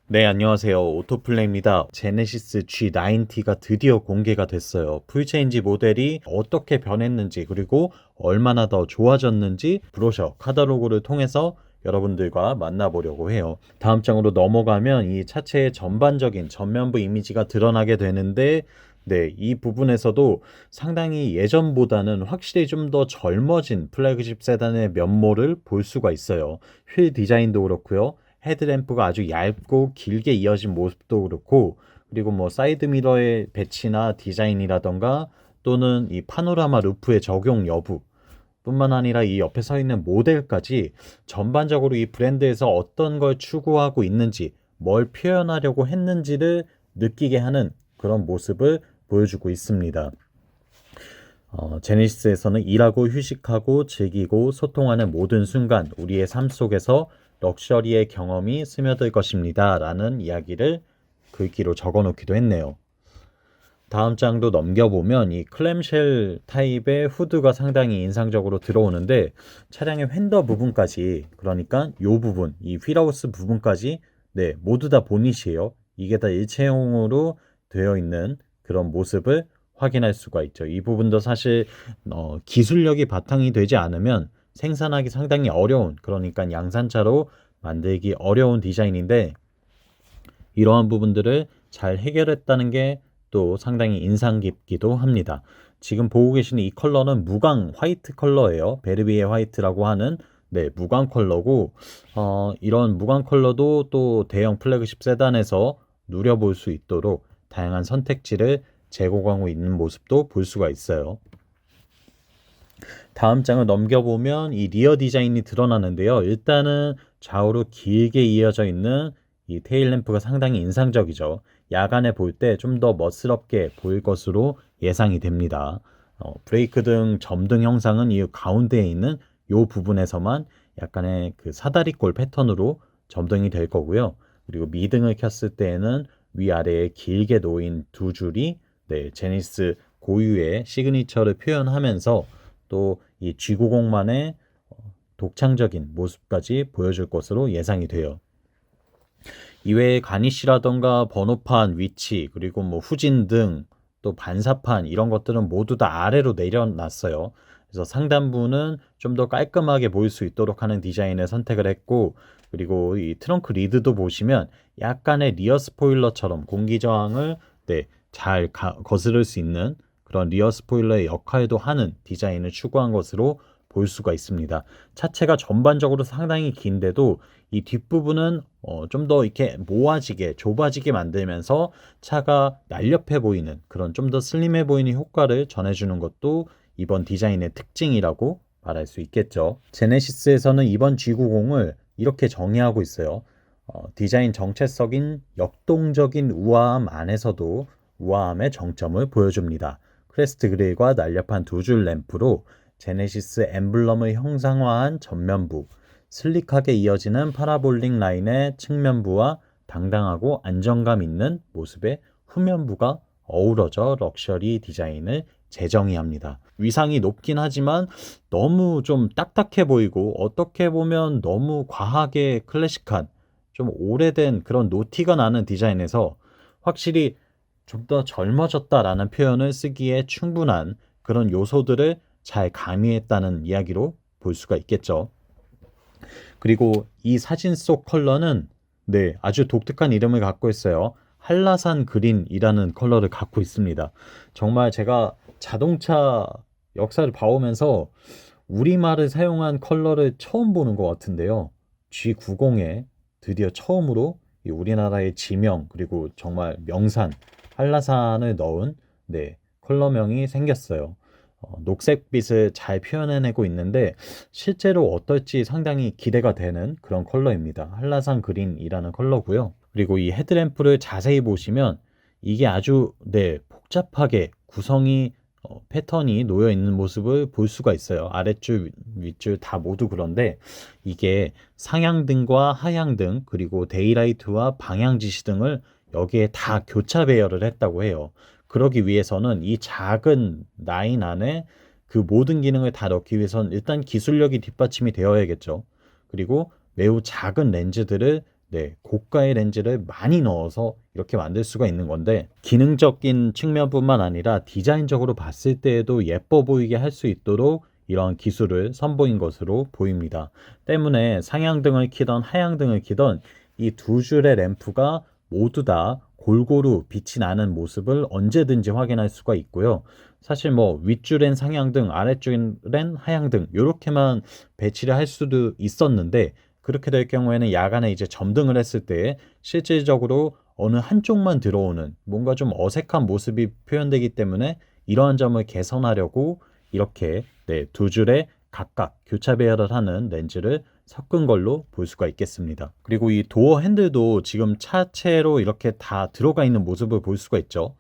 네, 안녕하세요. 오토플레이입니다. 제네시스 G90가 드디어 공개가 됐어요. 풀체인지 모델이 어떻게 변했는지, 그리고 얼마나 더 좋아졌는지 브로셔, 카탈로그를 통해서 여러분들과 만나보려고 해요. 다음 장으로 넘어가면 이 차체의 전반적인 전면부 이미지가 드러나게 되는데, 네, 이 부분에서도 상당히 예전보다는 확실히 좀 더 젊어진 플래그십 세단의 면모를 볼 수가 있어요. 휠 디자인도 그렇고요. 헤드램프가 아주 얇고 길게 이어진 모습도 그렇고, 그리고 뭐 사이드 미러의 배치나 디자인이라던가 또는 이 파노라마 루프의 적용 여부 뿐만 아니라 이 옆에 서 있는 모델까지 전반적으로 이 브랜드에서 어떤 걸 추구하고 있는지, 뭘 표현하려고 했는지를 느끼게 하는 그런 모습을 보여주고 있습니다. 제네시스에서는 일하고 휴식하고 즐기고 소통하는 모든 순간 우리의 삶 속에서 럭셔리의 경험이 스며들 것입니다. 라는 이야기를 글귀로 적어 놓기도 했네요. 다음 장도 넘겨보면 이 클램쉘 타입의 후드가 상당히 인상적으로 들어오는데, 차량의 휀더 부분까지, 그러니까 이 부분, 이 휠하우스 부분까지, 네, 모두 다 보닛이에요. 이게 다 일체형으로 되어 있는 그런 모습을 확인할 수가 있죠. 이 부분도 사실 기술력이 바탕이 되지 않으면 생산하기 상당히 어려운, 그러니까 양산차로 만들기 어려운 디자인인데, 이러한 부분들을 잘 해결했다는 게 또 상당히 인상 깊기도 합니다. 지금 보고 계시는 이 컬러는 무광 화이트 컬러예요. 베르비에 화이트라고 하는, 네, 무광 컬러고, 이런 무광 컬러도 또 대형 플래그십 세단에서 누려볼 수 있도록 다양한 선택지를 제공하고 있는 모습도 볼 수가 있어요. 다음 장을 넘겨보면 이 리어 디자인이 드러나는데요. 일단은 좌우로 길게 이어져 있는 이 테일 램프가 상당히 인상적이죠. 야간에 볼 때 좀 더 멋스럽게 보일 것으로 예상이 됩니다. 브레이크 등 점등 형상은 이 가운데에 있는 이 부분에서만 약간의 그 사다리꼴 패턴으로 점등이 될 거고요. 그리고 미등을 켰을 때에는 위아래에 길게 놓인 두 줄이, 네, 제니스 고유의 시그니처를 표현하면서 또 이 G90만의 독창적인 모습까지 보여줄 것으로 예상이 돼요. 이외에 가니쉬라던가 번호판 위치, 그리고 뭐 후진 등 또 반사판 이런 것들은 모두 다 아래로 내려놨어요. 그래서 상단부는 좀 더 깔끔하게 보일 수 있도록 하는 디자인을 선택을 했고, 그리고 이 트렁크 리드도 보시면 약간의 리어 스포일러처럼 공기 저항을, 네, 잘 거스를 수 있는 그런 리어 스포일러의 역할도 하는 디자인을 추구한 것으로 볼 수가 있습니다. 차체가 전반적으로 상당히 긴데도 이 뒷부분은 좀 더 이렇게 모아지게 좁아지게 만들면서 차가 날렵해 보이는 그런 좀 더 슬림해 보이는 효과를 전해주는 것도 이번 디자인의 특징이라고 말할 수 있겠죠. 제네시스에서는 이번 G90을 이렇게 정의하고 있어요. 디자인 정체성인 역동적인 우아함 안에서도 우아함의 정점을 보여줍니다. 크레스트 그릴과 날렵한 두 줄 램프로 제네시스 엠블럼을 형상화한 전면부, 슬릭하게 이어지는 파라볼릭 라인의 측면부와 당당하고 안정감 있는 모습의 후면부가 어우러져 럭셔리 디자인을 재정의합니다. 위상이 높긴 하지만 너무 좀 딱딱해 보이고, 어떻게 보면 너무 과하게 클래식한, 좀 오래된 그런 노티가 나는 디자인에서 확실히 좀 더 젊어졌다라는 표현을 쓰기에 충분한 그런 요소들을 잘 가미했다는 이야기로 볼 수가 있겠죠. 그리고 이 사진 속 컬러는, 네, 아주 독특한 이름을 갖고 있어요. 한라산 그린이라는 컬러를 갖고 있습니다. 정말 제가 자동차 역사를 봐오면서 우리말을 사용한 컬러를 처음 보는 것 같은데요. G90에 드디어 처음으로 이 우리나라의 지명, 그리고 정말 명산 한라산을 넣은, 네, 컬러명이 생겼어요. 녹색빛을 잘 표현해내고 있는데 실제로 어떨지 상당히 기대가 되는 그런 컬러입니다. 한라산 그린이라는 컬러고요. 그리고 이 헤드램프를 자세히 보시면 이게 아주, 네, 복잡하게 구성이 패턴이 놓여 있는 모습을 볼 수가 있어요. 아랫줄, 윗줄 다 모두 그런데 이게 상향등과 하향등, 그리고 데이라이트와 방향 지시 등을 여기에 다 교차 배열을 했다고 해요. 그러기 위해서는 이 작은 라인 안에 그 모든 기능을 다 넣기 위해서는 일단 기술력이 뒷받침이 되어야겠죠. 그리고 매우 작은 렌즈들을, 네, 고가의 렌즈를 많이 넣어서 이렇게 만들 수가 있는 건데, 기능적인 측면뿐만 아니라 디자인적으로 봤을 때에도 예뻐 보이게 할 수 있도록 이런 기술을 선보인 것으로 보입니다. 때문에 상향등을 켜던 하향등을 켜던 이 두 줄의 램프가 모두 다 골고루 빛이 나는 모습을 언제든지 확인할 수가 있고요. 사실 뭐 윗줄엔 상향등, 아랫줄엔 하향등 이렇게만 배치를 할 수도 있었는데, 그렇게 될 경우에는 야간에 이제 점등을 했을 때 실질적으로 어느 한쪽만 들어오는 뭔가 좀 어색한 모습이 표현되기 때문에, 이러한 점을 개선하려고 이렇게 두 줄에 각각 교차 배열을 하는 렌즈를 섞은 걸로 볼 수가 있겠습니다. 그리고 이 도어 핸들도 지금 차체로 이렇게 다 들어가 있는 모습을 볼 수가 있죠.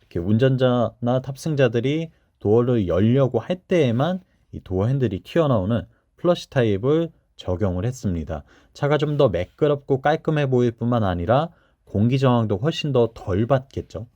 이렇게 운전자나 탑승자들이 도어를 열려고 할 때에만 이 도어 핸들이 튀어나오는 플러시 타입을 적용을 했습니다. 차가 좀 더 매끄럽고 깔끔해 보일 뿐만 아니라 공기 저항도 훨씬 더 덜 받겠죠.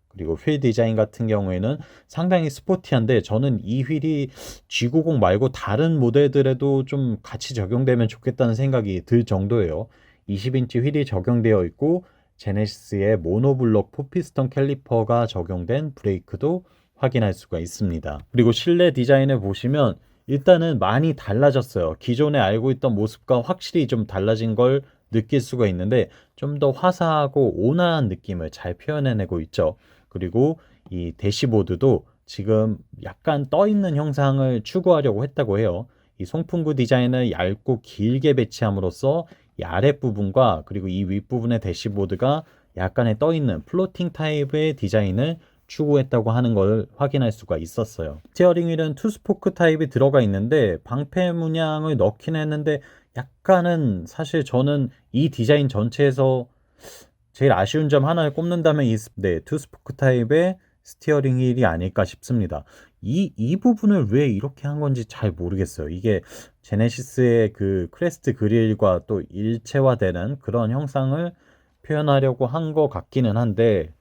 그리고 휠 디자인 같은 경우에는 상당히 스포티한데, 저는 이 휠이 G90 말고 다른 모델들에도 좀 같이 적용되면 좋겠다는 생각이 들 정도예요. 20인치 휠이 적용되어 있고, 제네시스의 모노블록 포피스톤 캘리퍼가 적용된 브레이크도 확인할 수가 있습니다. 그리고 실내 디자인을 보시면 일단은 많이 달라졌어요. 기존에 알고 있던 모습과 확실히 좀 달라진 걸 느낄 수가 있는데, 좀 더 화사하고 온화한 느낌을 잘 표현해내고 있죠. 그리고 이 대시보드도 지금 약간 떠 있는 형상을 추구하려고 했다고 해요. 이 송풍구 디자인을 얇고 길게 배치함으로써 이 아랫부분과 그리고 이 윗부분의 대시보드가 약간의 떠 있는 플로팅 타입의 디자인을 추구했다고 하는 걸 확인할 수가 있었어요. 스티어링 휠은 투스포크 타입이 들어가 있는데 방패 문양을 넣긴 했는데, 약간은 사실 저는 이 디자인 전체에서 제일 아쉬운 점 하나를 꼽는다면 투스포크 타입의 스티어링 휠이 아닐까 싶습니다. 이 부분을 왜 이렇게 한 건지 잘 모르겠어요. 이게 제네시스의 그 크레스트 그릴과 또 일체화되는 그런 형상을 표현하려고 한 것 같기는 한데,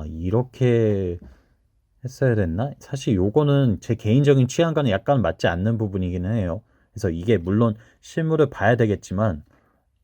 이렇게 했어야 됐나? 사실 요거는 제 개인적인 취향과는 약간 맞지 않는 부분이기는 해요. 그래서 이게 물론 실물을 봐야 되겠지만,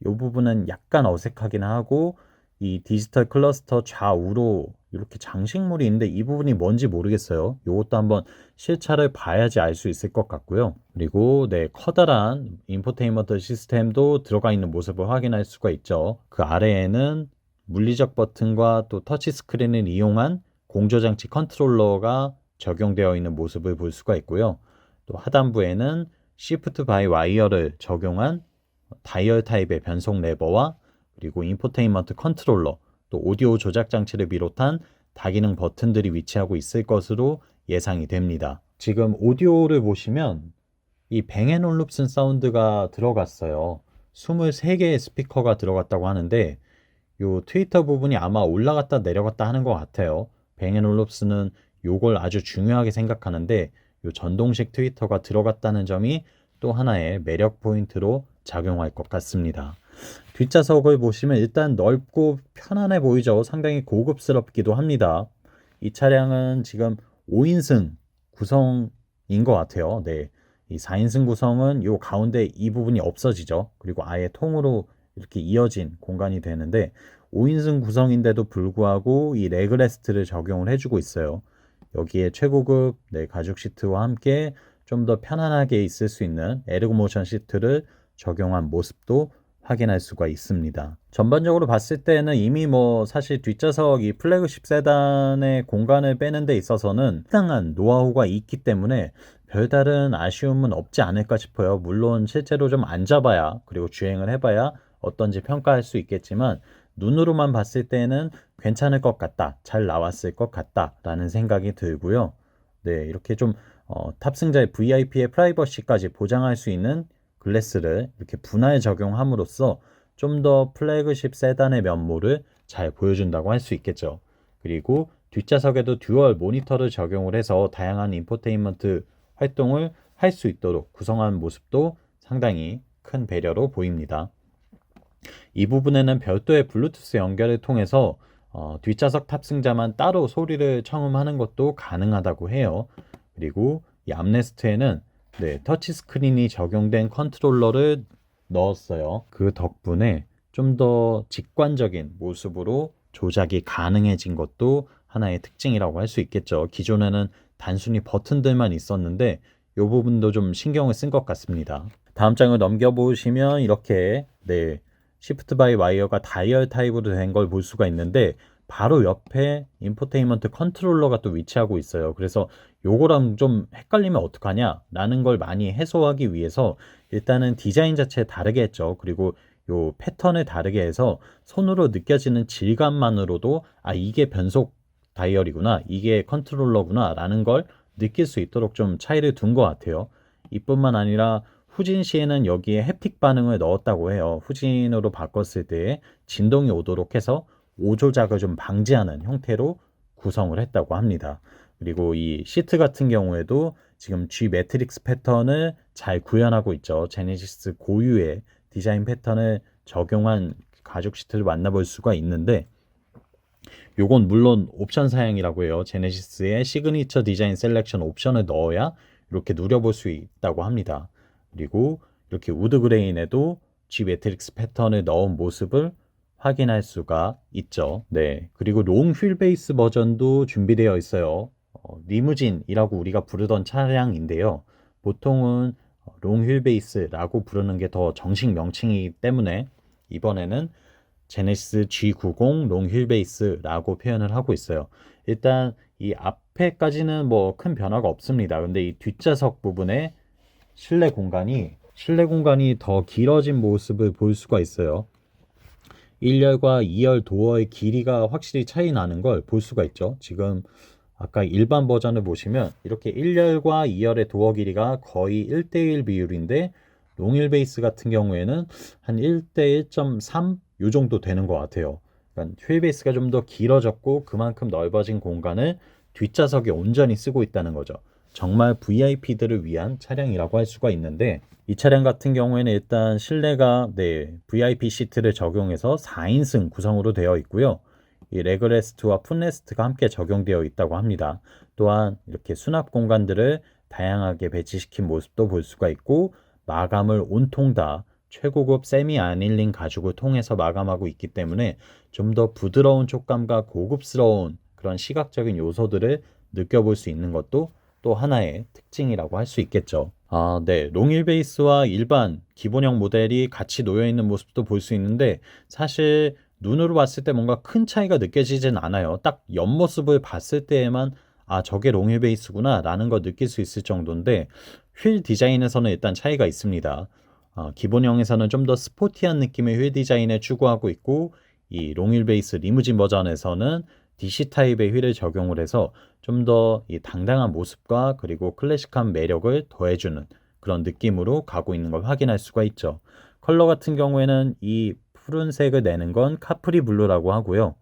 요 부분은 약간 어색하긴 하고, 이 디지털 클러스터 좌우로 이렇게 장식물이 있는데 이 부분이 뭔지 모르겠어요. 요것도 한번 실차를 봐야지 알 수 있을 것 같고요. 그리고 커다란 인포테인먼트 시스템도 들어가 있는 모습을 확인할 수가 있죠. 그 아래에는 물리적 버튼과 또 터치 스크린을 이용한 공조장치 컨트롤러가 적용되어 있는 모습을 볼 수가 있고요. 또 하단부에는 시프트 바이 와이어를 적용한 다이얼 타입의 변속 레버와 그리고 인포테인먼트 컨트롤러, 또 오디오 조작 장치를 비롯한 다기능 버튼들이 위치하고 있을 것으로 예상이 됩니다. 지금 오디오를 보시면 이 뱅앤올룹슨 사운드가 들어갔어요. 23개의 스피커가 들어갔다고 하는데, 요 트위터 부분이 아마 올라갔다 내려갔다 하는 것 같아요. 뱅앤올룹슨은 요걸 아주 중요하게 생각하는데, 요 전동식 트위터가 들어갔다는 점이 또 하나의 매력 포인트로 작용할 것 같습니다. 뒷좌석을 보시면 일단 넓고 편안해 보이죠. 상당히 고급스럽기도 합니다. 이 차량은 지금 5인승 구성인 것 같아요. 이 4인승 구성은 요 가운데 이 부분이 없어지죠. 그리고 아예 통으로 이렇게 이어진 공간이 되는데, 5인승 구성인데도 불구하고 이 레그레스트를 적용을 해주고 있어요. 여기에 최고급 가죽 시트와 함께 좀 더 편안하게 있을 수 있는 에르고모션 시트를 적용한 모습도 확인할 수가 있습니다. 전반적으로 봤을 때는 이미 사실 뒷좌석 이 플래그십 세단의 공간을 빼는 데 있어서는 상당한 노하우가 있기 때문에 별다른 아쉬움은 없지 않을까 싶어요. 물론 실제로 좀 앉아봐야, 그리고 주행을 해봐야 어떤지 평가할 수 있겠지만, 눈으로만 봤을 때는 괜찮을 것 같다, 잘 나왔을 것 같다 라는 생각이 들고요. 이렇게 좀 탑승자의 VIP의 프라이버시까지 보장할 수 있는 글래스를 이렇게 분할 적용함으로써 좀 더 플래그십 세단의 면모를 잘 보여준다고 할 수 있겠죠. 그리고 뒷좌석에도 듀얼 모니터를 적용을 해서 다양한 인포테인먼트 활동을 할 수 있도록 구성한 모습도 상당히 큰 배려로 보입니다. 이 부분에는 별도의 블루투스 연결을 통해서 뒷좌석 탑승자만 따로 소리를 청음하는 것도 가능하다고 해요. 그리고 이 암레스트에는 터치 스크린이 적용된 컨트롤러를 넣었어요. 그 덕분에 좀 더 직관적인 모습으로 조작이 가능해진 것도 하나의 특징이라고 할 수 있겠죠. 기존에는 단순히 버튼들만 있었는데 이 부분도 좀 신경을 쓴 것 같습니다. 다음 장을 넘겨보시면 이렇게 시프트 바이 와이어가 다이얼 타입으로 된 걸 볼 수가 있는데 바로 옆에 인포테인먼트 컨트롤러가 또 위치하고 있어요. 그래서 요거랑 좀 헷갈리면 어떡하냐 라는 걸 많이 해소하기 위해서 일단은 디자인 자체 다르게 했죠. 그리고 요 패턴을 다르게 해서 손으로 느껴지는 질감만으로도 이게 변속 다이얼이구나, 이게 컨트롤러구나 라는 걸 느낄 수 있도록 좀 차이를 둔 것 같아요. 이뿐만 아니라 후진 시에는 여기에 햅틱 반응을 넣었다고 해요. 후진으로 바꿨을 때 진동이 오도록 해서 오조작을 좀 방지하는 형태로 구성을 했다고 합니다. 그리고 이 시트 같은 경우에도 지금 G 매트릭스 패턴을 잘 구현하고 있죠. 제네시스 고유의 디자인 패턴을 적용한 가죽 시트를 만나볼 수가 있는데 요건 물론 옵션 사양이라고 해요. 제네시스의 시그니처 디자인 셀렉션 옵션을 넣어야 이렇게 누려볼 수 있다고 합니다. 그리고 이렇게 우드 그레인에도 G 매트릭스 패턴을 넣은 모습을 확인할 수가 있죠. 네. 그리고 롱 휠 베이스 버전도 준비되어 있어요. 리무진이라고 우리가 부르던 차량인데요. 보통은 롱 휠 베이스라고 부르는 게 더 정식 명칭이기 때문에 이번에는 제네시스 G90 롱 휠 베이스라고 표현을 하고 있어요. 일단 이 앞에까지는 뭐 큰 변화가 없습니다. 근데 이 뒷좌석 부분에 실내 공간이 더 길어진 모습을 볼 수가 있어요. 1열과 2열 도어의 길이가 확실히 차이 나는 걸 볼 수가 있죠. 지금 아까 일반 버전을 보시면 이렇게 1열과 2열의 도어 길이가 거의 1대1 비율인데 롱휠 베이스 같은 경우에는 한 1대1.3 요 정도 되는 것 같아요. 그러니까 휠 베이스가 좀 더 길어졌고 그만큼 넓어진 공간을 뒷좌석에 온전히 쓰고 있다는 거죠. 정말 VIP들을 위한 차량이라고 할 수가 있는데 이 차량 같은 경우에는 일단 실내가 VIP 시트를 적용해서 4인승 구성으로 되어 있고요. 이 레그레스트와 풋레스트가 함께 적용되어 있다고 합니다. 또한 이렇게 수납 공간들을 다양하게 배치시킨 모습도 볼 수가 있고 마감을 온통 다 최고급 세미 아닐링 가죽을 통해서 마감하고 있기 때문에 좀 더 부드러운 촉감과 고급스러운 그런 시각적인 요소들을 느껴볼 수 있는 것도 또 하나의 특징이라고 할 수 있겠죠. 네. 롱휠 베이스와 일반 기본형 모델이 같이 놓여 있는 모습도 볼 수 있는데 사실 눈으로 봤을 때 뭔가 큰 차이가 느껴지진 않아요. 딱 옆모습을 봤을 때에만 저게 롱휠 베이스구나 라는 걸 느낄 수 있을 정도인데 휠 디자인에서는 일단 차이가 있습니다. 기본형에서는 좀 더 스포티한 느낌의 휠 디자인을 추구하고 있고 이 롱휠 베이스 리무진 버전에서는 DC 타입의 휠을 적용을 해서 좀 더 이 당당한 모습과 그리고 클래식한 매력을 더해주는 그런 느낌으로 가고 있는 걸 확인할 수가 있죠. 컬러 같은 경우에는 이 푸른색을 내는 건 카프리 블루라고 하고요.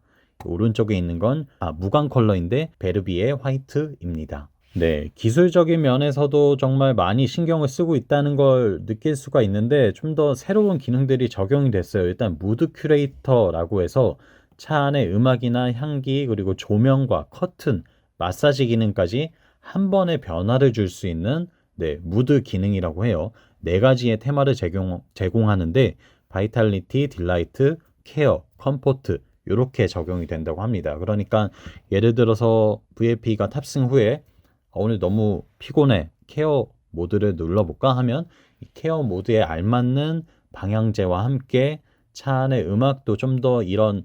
오른쪽에 있는 건 무광 컬러인데 베르비에 화이트입니다. 네, 기술적인 면에서도 정말 많이 신경을 쓰고 있다는 걸 느낄 수가 있는데 좀 더 새로운 기능들이 적용이 됐어요. 일단 무드 큐레이터라고 해서 차 안에 음악이나 향기 그리고 조명과 커튼, 마사지 기능까지 한 번에 변화를 줄 수 있는 무드 기능이라고 해요. 네 가지의 테마를 제공하는데 바이탈리티, 딜라이트, 케어, 컴포트 이렇게 적용이 된다고 합니다. 그러니까 예를 들어서 VIP가 탑승 후에 오늘 너무 피곤해. 케어 모드를 눌러볼까 하면 이 케어 모드에 알맞는 방향제와 함께 차 안의 음악도 좀 더 이런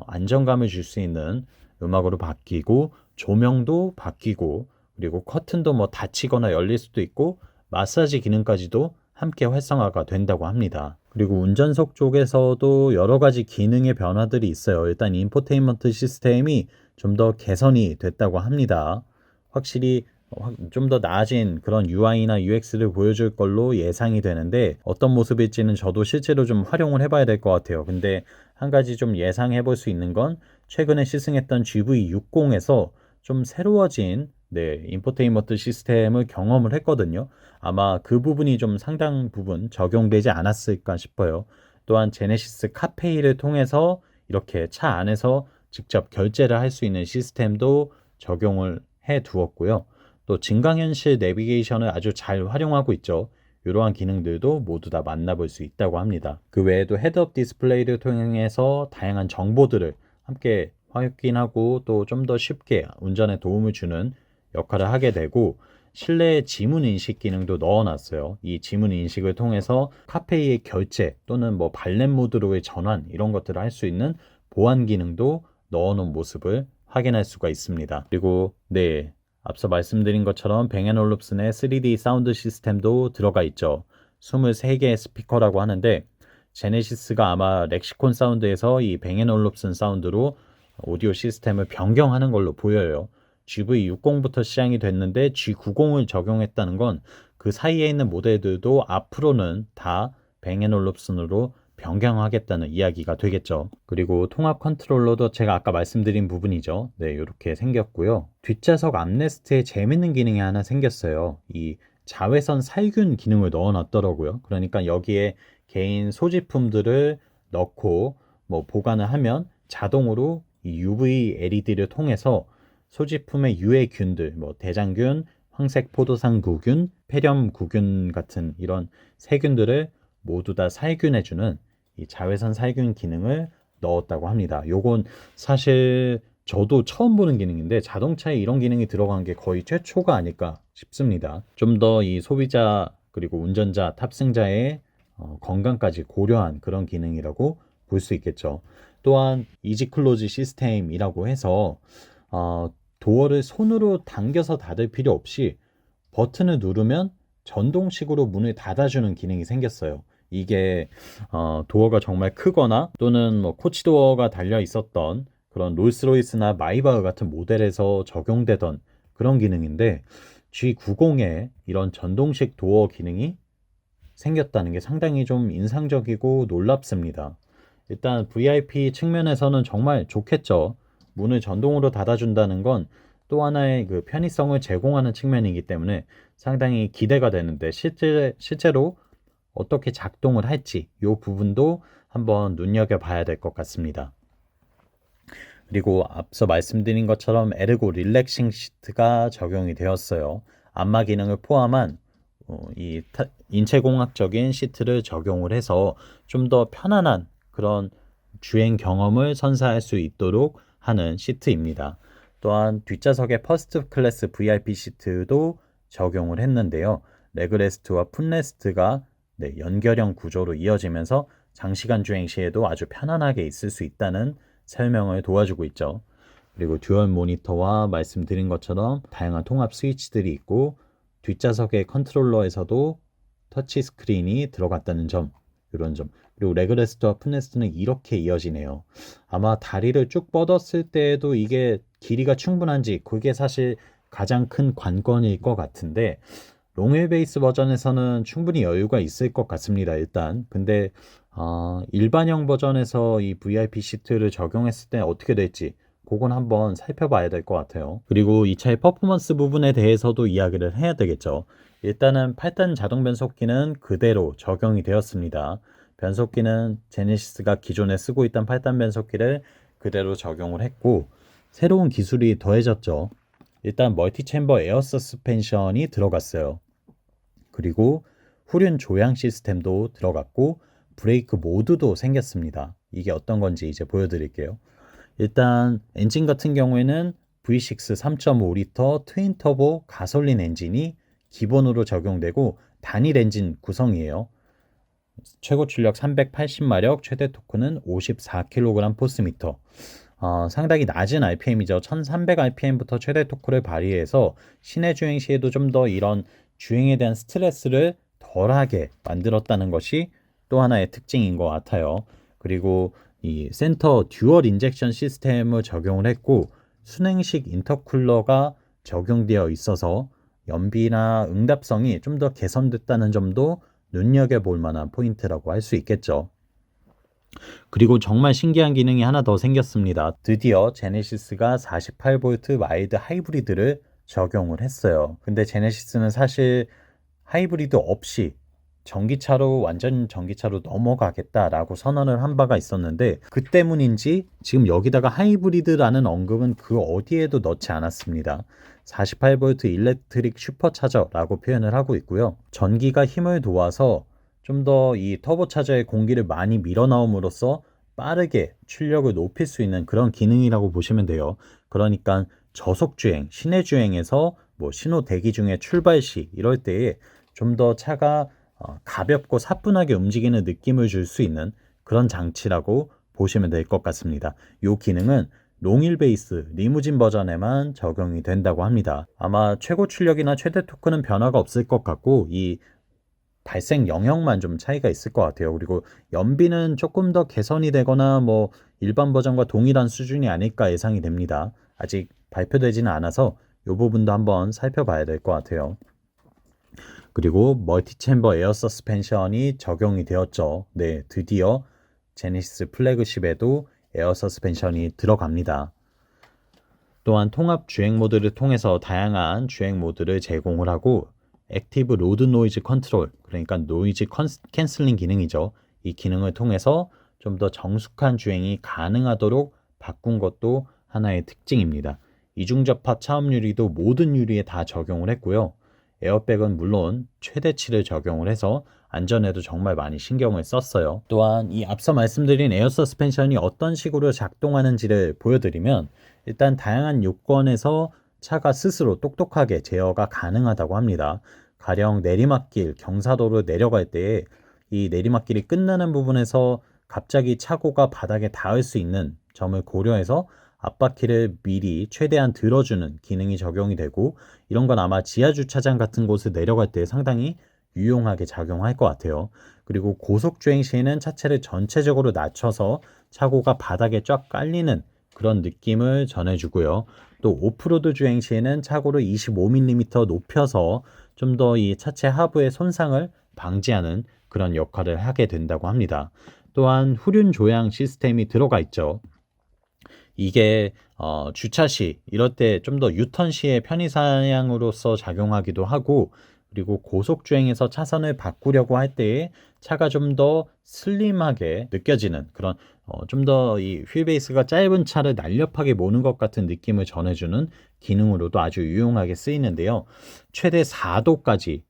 안정감을 줄 수 있는 음악으로 바뀌고 조명도 바뀌고 그리고 커튼도 뭐 닫히거나 열릴 수도 있고 마사지 기능까지도 함께 활성화가 된다고 합니다. 그리고 운전석 쪽에서도 여러 가지 기능의 변화들이 있어요. 일단 인포테인먼트 시스템이 좀 더 개선이 됐다고 합니다. 확실히 좀 더 나아진 그런 UI나 UX를 보여줄 걸로 예상이 되는데 어떤 모습일지는 저도 실제로 좀 활용을 해봐야 될 것 같아요. 근데 한 가지 좀 예상해 볼 수 있는 건 최근에 시승했던 GV60에서 좀 새로워진 인포테인먼트 시스템을 경험을 했거든요. 아마 그 부분이 좀 상당 부분 적용되지 않았을까 싶어요. 또한 제네시스 카페이를 통해서 이렇게 차 안에서 직접 결제를 할 수 있는 시스템도 적용을 해 두었고요. 또 증강현실 내비게이션을 아주 잘 활용하고 있죠. 이러한 기능들도 모두 다 만나볼 수 있다고 합니다. 그 외에도 헤드업 디스플레이를 통해서 다양한 정보들을 함께 확인하고 또 좀 더 쉽게 운전에 도움을 주는 역할을 하게 되고, 실내 지문 인식 기능도 넣어놨어요. 이 지문 인식을 통해서 카페이의 결제 또는 뭐 발렛 모드로의 전환 이런 것들을 할 수 있는 보안 기능도 넣어놓은 모습을 확인할 수가 있습니다. 그리고 앞서 말씀드린 것처럼 뱅앤올룹슨의 3D 사운드 시스템도 들어가 있죠. 23개의 스피커라고 하는데 제네시스가 아마 렉시콘 사운드에서 이 뱅앤올룹슨 사운드로 오디오 시스템을 변경하는 걸로 보여요. GV60부터 시향이 됐는데 G90을 적용했다는 건 그 사이에 있는 모델들도 앞으로는 다 뱅앤올룹슨으로 변경하겠다는 이야기가 되겠죠. 그리고 통합 컨트롤러도 제가 아까 말씀드린 부분이죠. 이렇게 생겼고요. 뒷좌석 암레스트에 재밌는 기능이 하나 생겼어요. 이 자외선 살균 기능을 넣어놨더라고요. 그러니까 여기에 개인 소지품들을 넣고 뭐 보관을 하면 자동으로 이 UV LED를 통해서 소지품의 유해균들, 뭐 대장균, 황색 포도상구균, 폐렴구균 같은 이런 세균들을 모두 다 살균해주는 이 자외선 살균 기능을 넣었다고 합니다. 요건 사실 저도 처음 보는 기능인데 자동차에 이런 기능이 들어간 게 거의 최초가 아닐까 싶습니다. 좀 더 이 소비자 그리고 운전자, 탑승자의 건강까지 고려한 그런 기능이라고 볼 수 있겠죠. 또한 이지 클로즈 시스템이라고 해서 도어를 손으로 당겨서 닫을 필요 없이 버튼을 누르면 전동식으로 문을 닫아주는 기능이 생겼어요. 이게 도어가 정말 크거나 또는 뭐 코치도어가 달려 있었던 그런 롤스로이스나 마이바흐 같은 모델에서 적용되던 그런 기능인데 G90에 이런 전동식 도어 기능이 생겼다는 게 상당히 좀 인상적이고 놀랍습니다. 일단 VIP 측면에서는 정말 좋겠죠. 문을 전동으로 닫아준다는 건 또 하나의 그 편의성을 제공하는 측면이기 때문에 상당히 기대가 되는데 실제로 어떻게 작동을 할지 이 부분도 한번 눈여겨봐야 될 것 같습니다. 그리고 앞서 말씀드린 것처럼 에르고 릴렉싱 시트가 적용이 되었어요. 안마 기능을 포함한 이 인체공학적인 시트를 적용을 해서 좀 더 편안한 그런 주행 경험을 선사할 수 있도록 하는 시트입니다. 또한 뒷좌석에 퍼스트 클래스 VIP 시트도 적용을 했는데요. 레그레스트와 풋레스트가 연결형 구조로 이어지면서 장시간 주행 시에도 아주 편안하게 있을 수 있다는 설명을 도와주고 있죠. 그리고 듀얼 모니터와 말씀드린 것처럼 다양한 통합 스위치들이 있고 뒷좌석의 컨트롤러에서도 터치 스크린이 들어갔다는 점, 이런 점. 그리고 레그레스트와 풋레스트는 이렇게 이어지네요. 아마 다리를 쭉 뻗었을 때에도 이게 길이가 충분한지 그게 사실 가장 큰 관건일 것 같은데 롱휠 베이스 버전에서는 충분히 여유가 있을 것 같습니다. 일단 근데 일반형 버전에서 이 VIP 시트를 적용했을 때 어떻게 될지 그건 한번 살펴봐야 될 것 같아요. 그리고 이 차의 퍼포먼스 부분에 대해서도 이야기를 해야 되겠죠. 일단은 8단 자동 변속기는 그대로 적용이 되었습니다. 변속기는 제네시스가 기존에 쓰고 있던 8단 변속기를 그대로 적용을 했고 새로운 기술이 더해졌죠. 일단 멀티 챔버 에어 서스펜션이 들어갔어요. 그리고 후륜 조향 시스템도 들어갔고 브레이크 모드도 생겼습니다. 이게 어떤 건지 이제 보여드릴게요. 일단 엔진 같은 경우에는 V6 3.5리터 트윈 터보 가솔린 엔진이 기본으로 적용되고 단일 엔진 구성이에요. 최고 출력 380마력, 최대 토크는 54kg 포스미터. 상당히 낮은 RPM이죠. 1300rpm부터 최대 토크를 발휘해서 시내 주행 시에도 좀 더 이런 주행에 대한 스트레스를 덜하게 만들었다는 것이 또 하나의 특징인 것 같아요. 그리고 이 센터 듀얼 인젝션 시스템을 적용을 했고 순행식 인터쿨러가 적용되어 있어서 연비나 응답성이 좀 더 개선됐다는 점도 눈여겨볼 만한 포인트라고 할 수 있겠죠. 그리고 정말 신기한 기능이 하나 더 생겼습니다. 드디어 제네시스가 48V 마일드 하이브리드를 적용을 했어요. 근데 제네시스는 사실 하이브리드 없이 전기차로 완전 전기차로 넘어가겠다라고 선언을 한 바가 있었는데 그 때문인지 지금 여기다가 하이브리드라는 언급은 그 어디에도 넣지 않았습니다. 48V 일렉트릭 슈퍼차저라고 표현을 하고 있고요. 전기가 힘을 도와서 좀 더 이 터보차저의 공기를 많이 밀어넣음으로써 빠르게 출력을 높일 수 있는 그런 기능이라고 보시면 돼요. 그러니까 저속주행, 시내주행에서 뭐 신호 대기 중에 출발 시 이럴 때에 좀 더 차가 가볍고 사뿐하게 움직이는 느낌을 줄 수 있는 그런 장치라고 보시면 될 것 같습니다. 이 기능은 롱휠 베이스 리무진 버전에만 적용이 된다고 합니다. 아마 최고 출력이나 최대 토크는 변화가 없을 것 같고 이 발생 영역만 좀 차이가 있을 것 같아요. 그리고 연비는 조금 더 개선이 되거나 뭐 일반 버전과 동일한 수준이 아닐까 예상이 됩니다. 아직 발표되지는 않아서 이 부분도 한번 살펴봐야 될 것 같아요. 그리고 멀티챔버 에어 서스펜션이 적용이 되었죠. 네, 드디어 제네시스 플래그십에도 에어 서스펜션이 들어갑니다. 또한 통합 주행 모드를 통해서 다양한 주행 모드를 제공을 하고 액티브 로드 노이즈 컨트롤, 그러니까 노이즈 캔슬링 기능이죠. 이 기능을 통해서 좀 더 정숙한 주행이 가능하도록 바꾼 것도 하나의 특징입니다. 이중 접합 차음 유리도 모든 유리에 다 적용을 했고요. 에어백은 물론 최대치를 적용을 해서 안전에도 정말 많이 신경을 썼어요. 또한 이 앞서 말씀드린 에어 서스펜션이 어떤 식으로 작동하는지를 보여드리면 일단 다양한 요건에서 차가 스스로 똑똑하게 제어가 가능하다고 합니다. 가령 내리막길, 경사도로 내려갈 때에 이 내리막길이 끝나는 부분에서 갑자기 차고가 바닥에 닿을 수 있는 점을 고려해서 앞바퀴를 미리 최대한 들어주는 기능이 적용이 되고 이런 건 아마 지하주차장 같은 곳을 내려갈 때 상당히 유용하게 작용할 것 같아요. 그리고 고속주행 시에는 차체를 전체적으로 낮춰서 차고가 바닥에 쫙 깔리는 그런 느낌을 전해주고요. 또 오프로드 주행 시에는 차고를 25mm 높여서 좀 더 이 차체 하부의 손상을 방지하는 그런 역할을 하게 된다고 합니다. 또한 후륜 조향 시스템이 들어가 있죠. 이게 주차 시 이럴 때 좀 더 유턴 시의 편의사양으로서 작용하기도 하고 그리고 고속주행에서 차선을 바꾸려고 할 때에 차가 좀 더 슬림하게 느껴지는 그런 좀 더 이 휠베이스가 짧은 차를 날렵하게 모는 것 같은 느낌을 전해주는 기능으로도 아주 유용하게 쓰이는데요. 최대 4도까지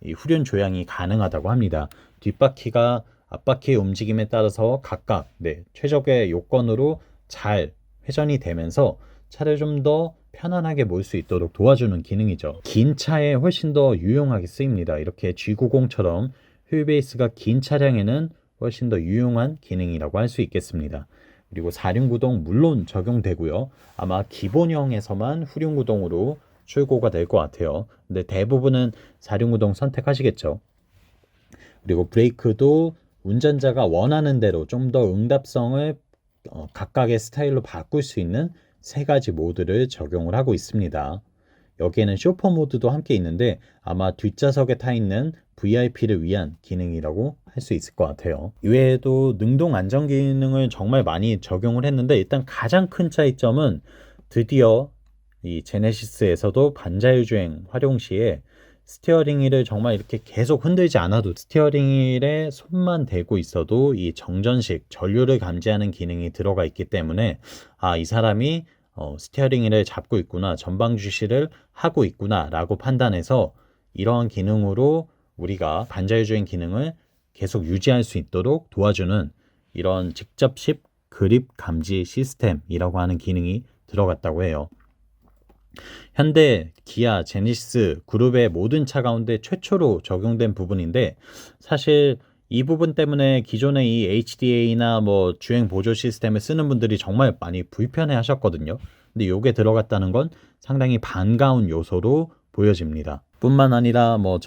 이 후륜 조향이 가능하다고 합니다. 뒷바퀴가 앞바퀴의 움직임에 따라서 각각 최적의 요건으로 잘 회전이 되면서 차를 좀 더 편안하게 몰 수 있도록 도와주는 기능이죠. 긴 차에 훨씬 더 유용하게 쓰입니다. 이렇게 G90처럼 휠베이스가 긴 차량에는 훨씬 더 유용한 기능이라고 할 수 있겠습니다. 그리고 4륜구동 물론 적용되고요. 아마 기본형에서만 후륜구동으로 출고가 될 것 같아요. 근데 대부분은 4륜구동 선택하시겠죠. 그리고 브레이크도 운전자가 원하는 대로 좀 더 응답성을 각각의 스타일로 바꿀 수 있는 3가지 모드를 적용을 하고 있습니다. 여기에는 쇼퍼 모드도 함께 있는데 아마 뒷좌석에 타 있는 VIP를 위한 기능이라고 할 수 있을 것 같아요. 이외에도 능동 안전 기능을 정말 많이 적용을 했는데 일단 가장 큰 차이점은 드디어 이 제네시스에서도 반자율 주행 활용 시에 스티어링 휠을 정말 이렇게 계속 흔들지 않아도 스티어링 휠에 손만 대고 있어도 이 정전식 전류를 감지하는 기능이 들어가 있기 때문에 이 사람이 스티어링 휠을 잡고 있구나, 전방 주시를 하고 있구나 라고 판단해서 이러한 기능으로 우리가 반자율 주행 기능을 계속 유지할 수 있도록 도와주는 이런 직접식 그립 감지 시스템이라고 하는 기능이 들어갔다고 해요. 현대, 기아, 제네시스 그룹의 모든 차 가운데 최초로 적용된 부분인데 사실 이 부분 때문에 기존의 이 HDA나 뭐 주행 보조 시스템을 쓰는 분들이 정말 많이 불편해 하셨거든요. 근데 이게 들어갔다는 건 상당히 반가운 요소로 보여집니다. 뿐만 아니라 뭐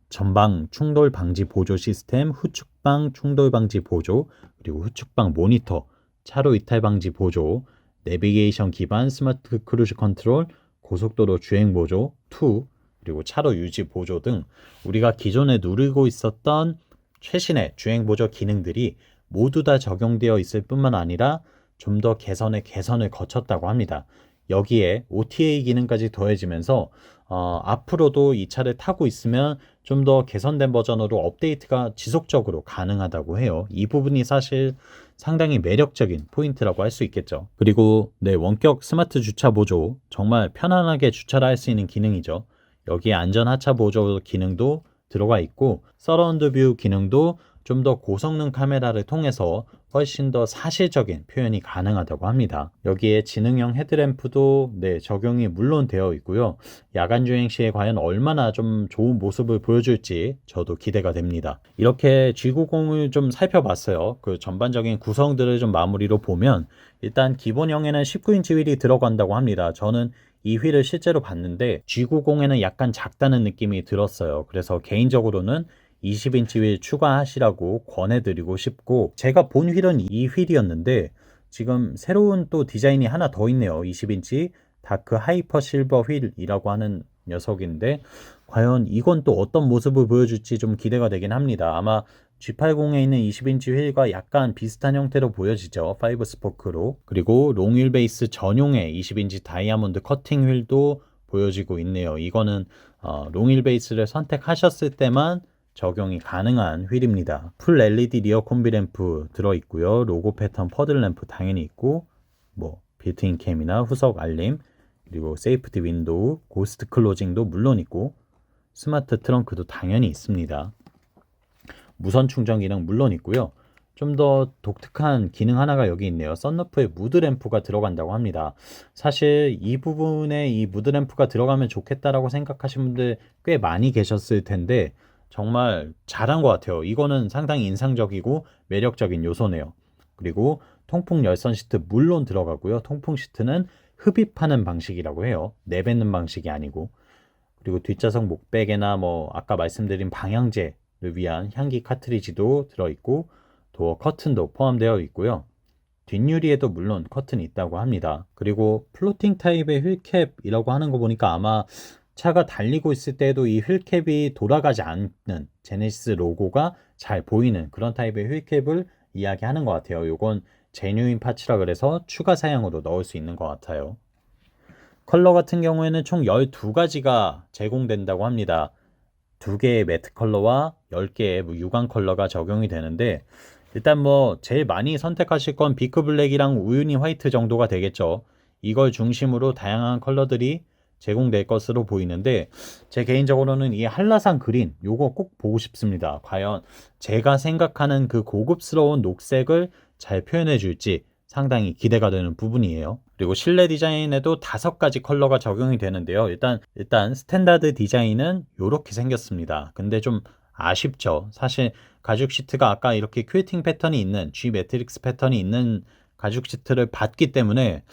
전방 충돌 방지 보조 시스템, 후측방 충돌 방지 보조, 그리고 후측방 모니터, 차로 이탈 방지 보조, 내비게이션 기반 스마트 크루즈 컨트롤, 고속도로 주행 보조 2, 그리고 차로 유지 보조 등 우리가 기존에 누리고 있었던 최신의 주행 보조 기능들이 모두 다 적용되어 있을 뿐만 아니라 좀 더 개선을 거쳤다고 합니다. 여기에 OTA 기능까지 더해지면서 앞으로도 이 차를 타고 있으면 좀 더 개선된 버전으로 업데이트가 지속적으로 가능하다고 해요. 이 부분이 사실 상당히 매력적인 포인트라고 할 수 있겠죠. 그리고 네, 원격 스마트 주차 보조, 정말 편안하게 주차를 할 수 있는 기능이죠. 여기에 안전 하차 보조 기능도 들어가 있고 서라운드 뷰 기능도 좀 더 고성능 카메라를 통해서 훨씬 더 사실적인 표현이 가능하다고 합니다. 여기에 지능형 헤드램프도 네, 적용이 물론 되어 있고요. 야간 주행 시에 과연 얼마나 좀 좋은 모습을 보여줄지 저도 기대가 됩니다. 이렇게 G90을 좀 살펴봤어요. 그 전반적인 구성들을 좀 마무리로 보면 일단 기본형에는 19인치 휠이 들어간다고 합니다. 저는 이 휠을 실제로 봤는데 G90에는 약간 작다는 느낌이 들었어요. 그래서 개인적으로는 20인치 휠 추가하시라고 권해드리고 싶고, 제가 본 휠은 이 휠이었는데 지금 새로운 또 디자인이 하나 더 있네요. 20인치 다크 하이퍼 실버 휠이라고 하는 녀석인데 과연 이건 또 어떤 모습을 보여줄지 좀 기대가 되긴 합니다. 아마 G80에 있는 20인치 휠과 약간 비슷한 형태로 보여지죠. 5 스포크로. 그리고 롱휠 베이스 전용의 20인치 다이아몬드 커팅 휠도 보여지고 있네요. 이거는 롱휠 베이스를 선택하셨을 때만 적용이 가능한 휠입니다. 풀 LED 리어 콤비 램프 들어있고요. 로고 패턴 퍼들 램프 당연히 있고, 뭐 빌트인 캠이나 후석 알림, 그리고 세이프티 윈도우, 고스트 클로징도 물론 있고, 스마트 트렁크도 당연히 있습니다. 무선 충전 기능 물론 있고요. 좀 더 독특한 기능 하나가 여기 있네요. 썬루프에 무드 램프가 들어간다고 합니다. 사실 이 부분에 이 무드 램프가 들어가면 좋겠다라고 생각하시는 분들 꽤 많이 계셨을 텐데 정말 잘한 것 같아요. 이거는 상당히 인상적이고 매력적인 요소네요. 그리고 통풍 열선 시트 물론 들어가고요. 통풍 시트는 흡입하는 방식이라고 해요. 내뱉는 방식이 아니고. 그리고 뒷좌석 목베개나 뭐 아까 말씀드린 방향제를 위한 향기 카트리지도 들어있고 도어 커튼도 포함되어 있고요. 뒷유리에도 물론 커튼이 있다고 합니다. 그리고 플로팅 타입의 휠캡이라고 하는 거 보니까 아마 차가 달리고 있을 때도 이 휠캡이 돌아가지 않는 제네시스 로고가 잘 보이는 그런 타입의 휠캡을 이야기하는 것 같아요. 요건 제뉴인 파츠라 그래서 추가 사양으로 넣을 수 있는 것 같아요. 컬러 같은 경우에는 총 12가지가 제공된다고 합니다. 2개의 매트 컬러와 10개의 유광 컬러가 적용이 되는데 일단 뭐 제일 많이 선택하실 건 비크 블랙이랑 우유니 화이트 정도가 되겠죠. 이걸 중심으로 다양한 컬러들이 제공될 것으로 보이는데 제 개인적으로는 이 한라산 그린 요거 꼭 보고 싶습니다. 과연 제가 생각하는 그 고급스러운 녹색을 잘 표현해 줄지 상당히 기대가 되는 부분이에요. 그리고 실내 디자인에도 5가지 컬러가 적용이 되는데요. 일단 스탠다드 디자인은 이렇게 생겼습니다. 근데 좀 아쉽죠. 사실 가죽 시트가 아까 이렇게 퀼팅 패턴이 있는 G 매트릭스 패턴이 있는 가죽 시트를 봤기 때문에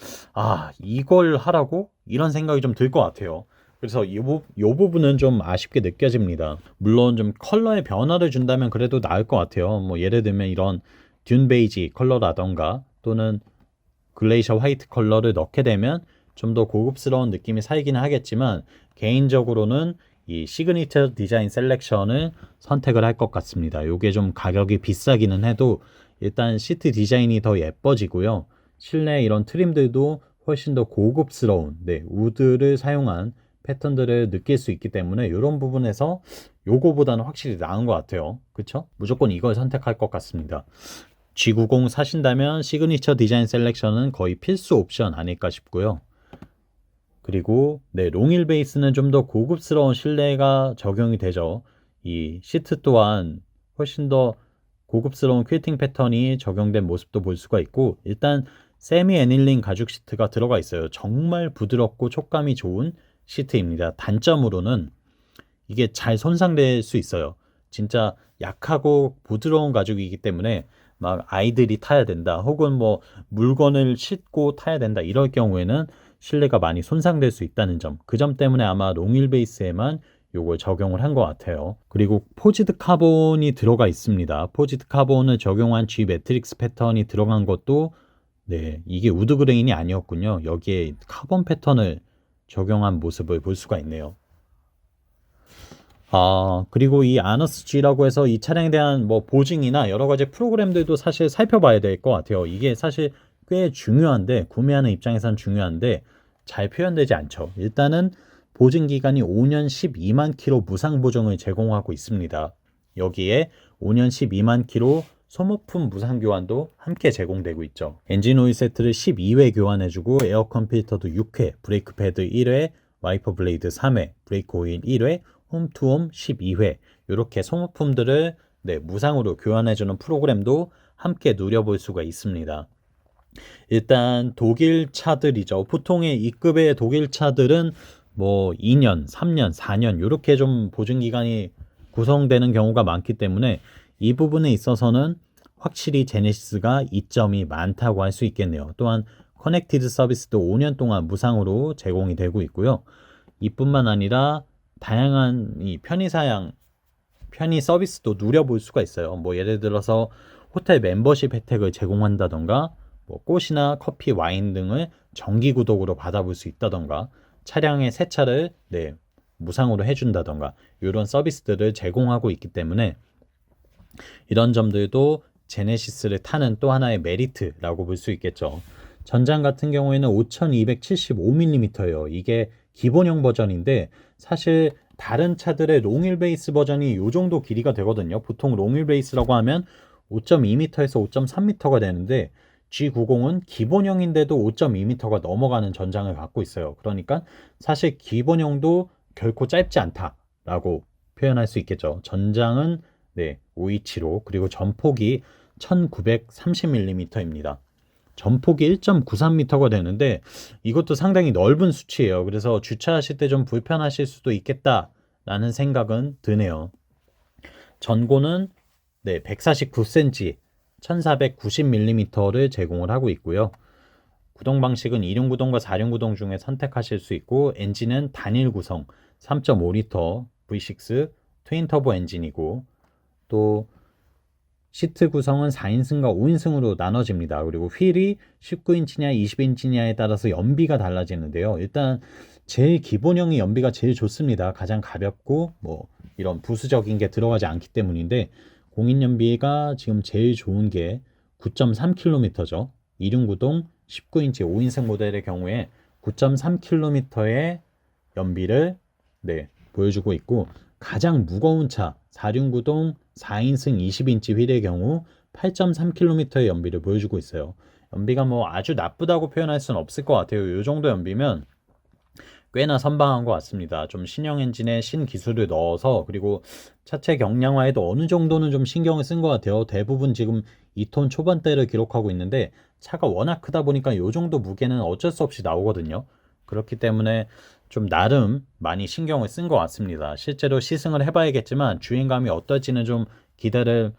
이걸 하라고? 이런 생각이 좀 들 것 같아요. 그래서 이 부분은 좀 아쉽게 느껴집니다. 물론 좀 컬러의 변화를 준다면 그래도 나을 것 같아요. 뭐 예를 들면 이런 듄 베이지 컬러라던가 또는 글레이셔 화이트 컬러를 넣게 되면 좀 더 고급스러운 느낌이 살기는 하겠지만 개인적으로는 이 시그니처 디자인 셀렉션을 선택을 할 것 같습니다. 이게 좀 가격이 비싸기는 해도 일단 시트 디자인이 더 예뻐지고요. 실내 이런 트림들도 훨씬 더 고급스러운 우드를 사용한 패턴들을 느낄 수 있기 때문에 이런 부분에서 요거보다는 확실히 나은 것 같아요. 그쵸? 무조건 이걸 선택할 것 같습니다. G90 사신다면 시그니처 디자인 셀렉션은 거의 필수 옵션 아닐까 싶고요. 그리고 롱힐 베이스는 좀 더 고급스러운 실내가 적용이 되죠. 이 시트 또한 훨씬 더 고급스러운 퀼팅 패턴이 적용된 모습도 볼 수가 있고 일단 세미 애닐링 가죽 시트가 들어가 있어요. 정말 부드럽고 촉감이 좋은 시트입니다. 단점으로는 이게 잘 손상될 수 있어요. 진짜 약하고 부드러운 가죽이기 때문에 막 아이들이 타야 된다 혹은 뭐 물건을 싣고 타야 된다 이럴 경우에는 실내가 많이 손상될 수 있다는 점, 그 점 때문에 아마 롱힐 베이스에만 요걸 적용을 한 것 같아요. 그리고 포지드 카본이 들어가 있습니다. 포지드 카본을 적용한 G 매트릭스 패턴이 들어간 것도 이게 우드 그레인이 아니었군요. 여기에 카본 패턴을 적용한 모습을 볼 수가 있네요. 그리고 이 아너스 G라고 해서 이 차량에 대한 뭐 보증이나 여러 가지 프로그램들도 사실 살펴봐야 될 것 같아요. 이게 사실 꽤 중요한데, 구매하는 입장에선 중요한데 잘 표현되지 않죠. 일단은 보증 기간이 5년 12만 킬로 무상 보증을 제공하고 있습니다. 여기에 5년 12만 킬로 소모품 무상 교환도 함께 제공되고 있죠. 엔진 오일 세트를 12회 교환해주고 에어컨 필터도 6회, 브레이크 패드 1회, 와이퍼 블레이드 3회, 브레이크 오일 1회, 홈투홈 12회 이렇게 소모품들을 무상으로 교환해주는 프로그램도 함께 누려볼 수가 있습니다. 일단 독일 차들이죠. 보통의 E급의 독일 차들은 뭐 2년, 3년, 4년 이렇게 좀 보증기간이 구성되는 경우가 많기 때문에 이 부분에 있어서는 확실히 제네시스가 이점이 많다고 할 수 있겠네요. 또한 커넥티드 서비스도 5년 동안 무상으로 제공이 되고 있고요. 이뿐만 아니라 다양한 이 편의 서비스도 누려볼 수가 있어요. 뭐 예를 들어서 호텔 멤버십 혜택을 제공한다던가 뭐 꽃이나 커피, 와인 등을 정기 구독으로 받아볼 수 있다던가 차량의 세차를 무상으로 해준다던가 이런 서비스들을 제공하고 있기 때문에 이런 점들도 제네시스를 타는 또 하나의 메리트라고 볼 수 있겠죠. 전장 같은 경우에는 5275mm예요. 이게 기본형 버전인데 사실 다른 차들의 롱휠 베이스 버전이 이 정도 길이가 되거든요. 보통 롱휠 베이스라고 하면 5.2m에서 5.3m가 되는데 G90은 기본형인데도 5.2m가 넘어가는 전장을 갖고 있어요. 그러니까 사실 기본형도 결코 짧지 않다라고 표현할 수 있겠죠. 전장은 527호 그리고 전폭이 1930mm입니다. 전폭이 1.93m가 되는데 이것도 상당히 넓은 수치예요. 그래서 주차하실 때 좀 불편하실 수도 있겠다라는 생각은 드네요. 전고는 149cm, 1490mm를 제공을 하고 있고요. 구동 방식은 2륜 구동과 4륜 구동 중에 선택하실 수 있고 엔진은 단일 구성 3.5L V6 트윈 터보 엔진이고 또 시트 구성은 4인승과 5인승으로 나눠집니다. 그리고 휠이 19인치냐 20인치냐에 따라서 연비가 달라지는데요. 일단 제일 기본형의 연비가 제일 좋습니다. 가장 가볍고 뭐 이런 부수적인 게 들어가지 않기 때문인데 공인 연비가 지금 제일 좋은 게 9.3km죠. 2륜 구동 19인치 5인승 모델의 경우에 9.3km의 연비를 보여주고 있고 가장 무거운 차 4륜 구동 4인승 20인치 휠의 경우 8.3km의 연비를 보여주고 있어요. 연비가 뭐 아주 나쁘다고 표현할 수는 없을 것 같아요. 이 정도 연비면 꽤나 선방한 것 같습니다. 좀 신형 엔진에 신기술을 넣어서 그리고 차체 경량화에도 어느 정도는 좀 신경을 쓴 것 같아요. 대부분 지금 2톤 초반대를 기록하고 있는데 차가 워낙 크다 보니까 이 정도 무게는 어쩔 수 없이 나오거든요. 그렇기 때문에 좀 나름 많이 신경을 쓴 것 같습니다. 실제로 시승을 해봐야겠지만 주행감이 어떨지는 좀 기대를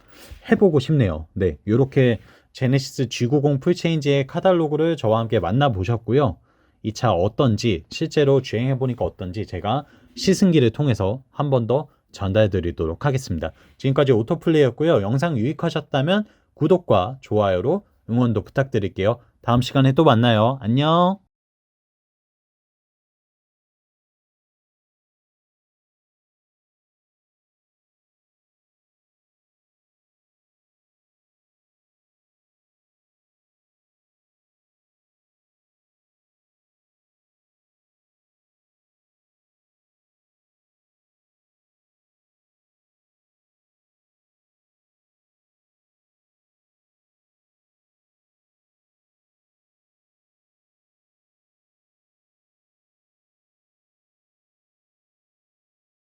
해보고 싶네요. 이렇게 제네시스 G90 풀체인지의 카탈로그를 저와 함께 만나보셨고요. 이 차 어떤지 실제로 주행해보니까 어떤지 제가 시승기를 통해서 한 번 더 전달드리도록 하겠습니다. 지금까지 오토플레이였고요. 영상 유익하셨다면 구독과 좋아요로 응원도 부탁드릴게요. 다음 시간에 또 만나요. 안녕.